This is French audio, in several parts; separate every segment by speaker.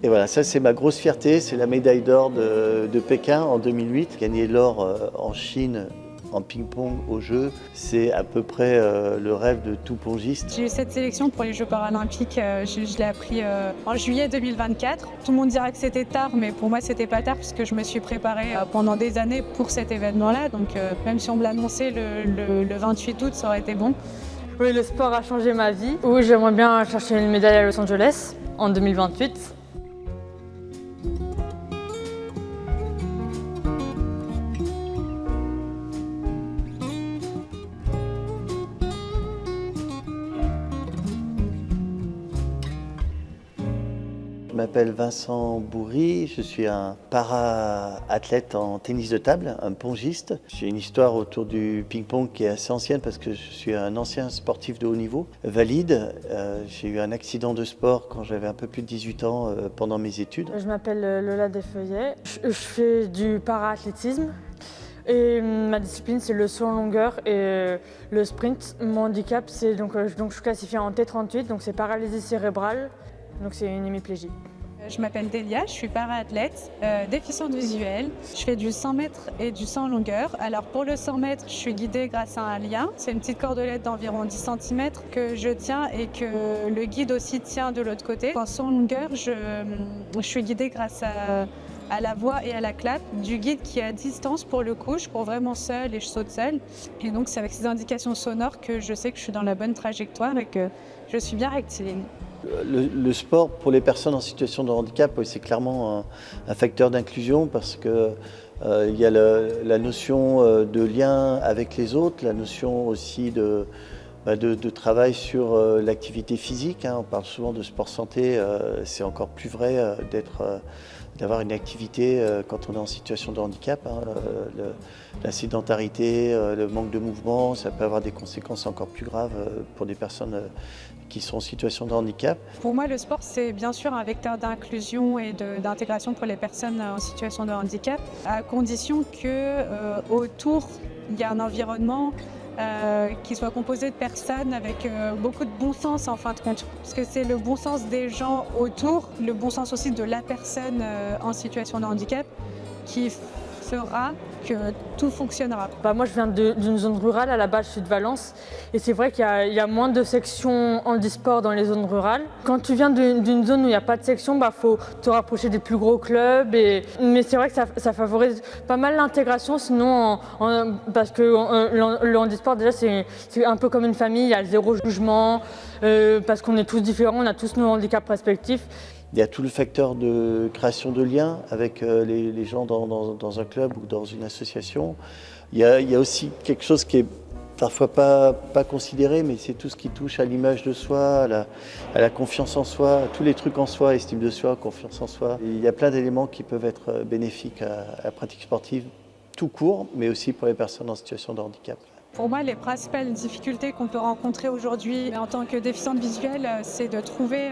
Speaker 1: Et voilà, ça c'est ma grosse fierté, c'est la médaille d'or de Pékin en 2008. Gagner l'or en Chine en ping-pong aux Jeux, c'est à peu près le rêve de tout pongiste.
Speaker 2: J'ai eu cette sélection pour les Jeux paralympiques, je l'ai appris en juillet 2024. Tout le monde dira que c'était tard, mais pour moi c'était pas tard puisque je me suis préparée pendant des années pour cet événement-là. Donc même si on me l'annonçait le 28 août, ça aurait été bon.
Speaker 3: Oui, le sport a changé ma vie. Oui, j'aimerais bien chercher une médaille à Los Angeles en 2028.
Speaker 1: Je m'appelle Vincent Bourri, je suis un para-athlète en tennis de table, un pongiste. J'ai une histoire autour du ping-pong qui est assez ancienne parce que je suis un ancien sportif de haut niveau, valide. J'ai eu un accident de sport quand j'avais un peu plus de 18 ans pendant mes études.
Speaker 3: Je m'appelle Lola Desfeuillets, je fais du para-athlétisme. Et ma discipline, c'est le saut en longueur et le sprint. Mon handicap, c'est donc je suis classifiée en T38, donc c'est paralysie cérébrale, donc c'est une hémiplégie.
Speaker 2: Je m'appelle Delia, je suis para-athlète, déficiente visuelle. Je fais du 100 mètres et du 100 en longueur. Alors pour le 100 mètres, je suis guidée grâce à un lien. C'est une petite cordelette d'environ 10 cm que je tiens et que le guide aussi tient de l'autre côté. En 100 en longueur, je suis guidée grâce à la voix et à la clap du guide qui est à distance pour le coup. Je cours vraiment seule et je saute seule. Et donc c'est avec ces indications sonores que je sais que je suis dans la bonne trajectoire et que je suis bien rectiligne.
Speaker 1: Le sport pour les personnes en situation de handicap, c'est clairement un facteur d'inclusion parce que il y a la notion de lien avec les autres, la notion aussi de travail sur l'activité physique. On parle souvent de sport santé, c'est encore plus vrai d'avoir une activité quand on est en situation de handicap. La sédentarité, le manque de mouvement, ça peut avoir des conséquences encore plus graves pour des personnes qui sont en situation de handicap.
Speaker 2: Pour moi, le sport, c'est bien sûr un vecteur d'inclusion et d'intégration pour les personnes en situation de handicap, à condition qu'autour, il y a un environnement qui soit composé de personnes avec beaucoup de bon sens en fin de compte. Parce que c'est le bon sens des gens autour, le bon sens aussi de la personne en situation de handicap qui fera que tout fonctionnera.
Speaker 3: Moi, je viens d'une zone rurale, à la base, je suis de Valence. Et c'est vrai qu'il y a moins de sections handisport dans les zones rurales. Quand tu viens d'une zone où il n'y a pas de section, faut te rapprocher des plus gros clubs. Mais c'est vrai que ça favorise pas mal l'intégration, sinon, parce que le handisport, déjà, c'est un peu comme une famille, il y a zéro jugement, parce qu'on est tous différents, on a tous nos handicaps respectifs.
Speaker 1: Il y a tout le facteur de création de liens avec les gens dans un club ou dans une association. Il y a aussi quelque chose qui est parfois pas considéré, mais c'est tout ce qui touche à l'image de soi, à la confiance en soi, à tous les trucs en soi, estime de soi, confiance en soi. Il y a plein d'éléments qui peuvent être bénéfiques à la pratique sportive tout court, mais aussi pour les personnes en situation de handicap.
Speaker 2: Pour moi, les principales difficultés qu'on peut rencontrer aujourd'hui en tant que déficiente visuelle, c'est de trouver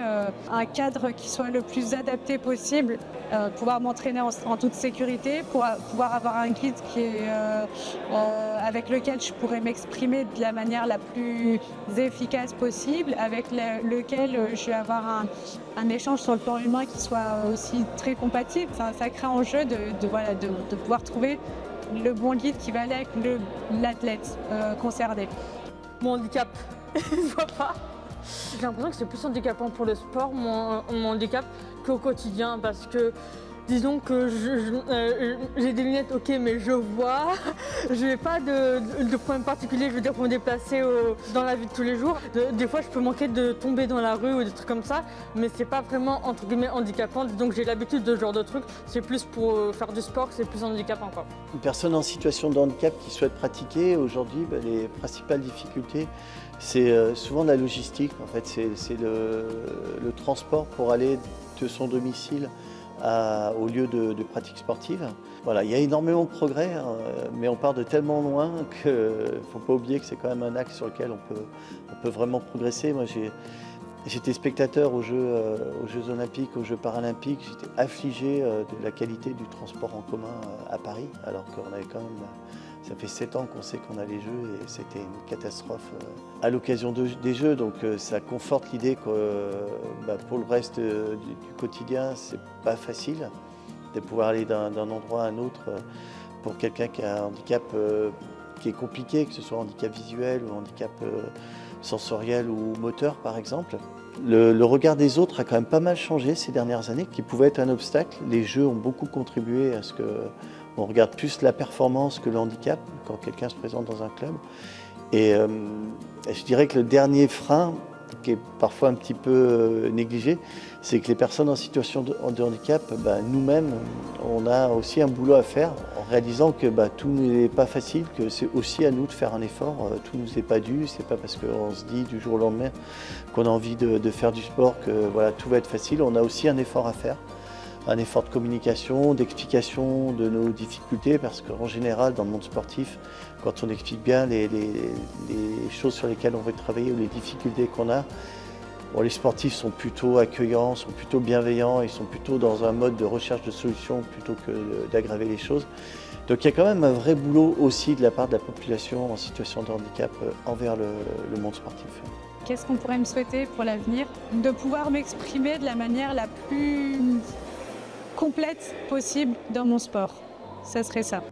Speaker 2: un cadre qui soit le plus adapté possible, pouvoir m'entraîner en toute sécurité, pouvoir avoir un guide avec lequel je pourrais m'exprimer de la manière la plus efficace possible, avec lequel je vais avoir un échange sur le plan humain qui soit aussi très compatible. C'est un sacré enjeu de pouvoir trouver le bon guide qui va aller avec l'athlète concerné.
Speaker 3: Mon handicap, il ne voit pas. J'ai l'impression que c'est plus handicapant pour le sport, mon handicap, qu'au quotidien, parce que disons que j'ai des lunettes, ok, mais je vois. Je n'ai pas de problème particulier, je veux dire, pour me déplacer dans la vie de tous les jours. Des fois, je peux manquer de tomber dans la rue ou des trucs comme ça, mais c'est pas vraiment, entre guillemets, handicapant. Donc j'ai l'habitude de ce genre de trucs. C'est plus pour faire du sport, c'est plus handicapant, quoi.
Speaker 1: Une personne en situation de handicap qui souhaite pratiquer, aujourd'hui, les principales difficultés, c'est souvent la logistique. En fait, c'est le transport pour aller de son domicile au lieu de pratique sportive. Voilà, il y a énormément de progrès, mais on part de tellement loin qu'il ne faut pas oublier que c'est quand même un axe sur lequel on peut vraiment progresser. Moi, j'étais spectateur aux Jeux Olympiques, aux Jeux Paralympiques. J'étais affligé de la qualité du transport en commun à Paris, alors qu'on avait quand même Ça fait 7 ans qu'on sait qu'on a les Jeux et c'était une catastrophe à l'occasion des Jeux. Donc ça conforte l'idée que pour le reste du quotidien, c'est pas facile de pouvoir aller d'un endroit à un autre pour quelqu'un qui a un handicap qui est compliqué, que ce soit handicap visuel ou handicap sensoriel ou moteur par exemple. Le regard des autres a quand même pas mal changé ces dernières années, qui pouvait être un obstacle. Les Jeux ont beaucoup contribué à ce qu'on regarde plus la performance que le handicap quand quelqu'un se présente dans un club. Et je dirais que le dernier frein, qui est parfois un petit peu négligé, c'est que les personnes en situation de handicap, nous-mêmes, on a aussi un boulot à faire en réalisant que tout n'est pas facile, que c'est aussi à nous de faire un effort. Tout ne nous est pas dû, c'est pas parce qu'on se dit du jour au lendemain qu'on a envie de faire du sport que tout va être facile. On a aussi un effort à faire. Un effort de communication, d'explication de nos difficultés, parce qu'en général, dans le monde sportif, quand on explique bien les choses sur lesquelles on veut travailler ou les difficultés qu'on a, les sportifs sont plutôt accueillants, sont plutôt bienveillants, ils sont plutôt dans un mode de recherche de solutions plutôt que d'aggraver les choses. Donc il y a quand même un vrai boulot aussi de la part de la population en situation de handicap envers le monde sportif.
Speaker 2: Qu'est-ce qu'on pourrait me souhaiter pour l'avenir? De pouvoir m'exprimer de la manière la plus complète possible dans mon sport. Ça serait ça.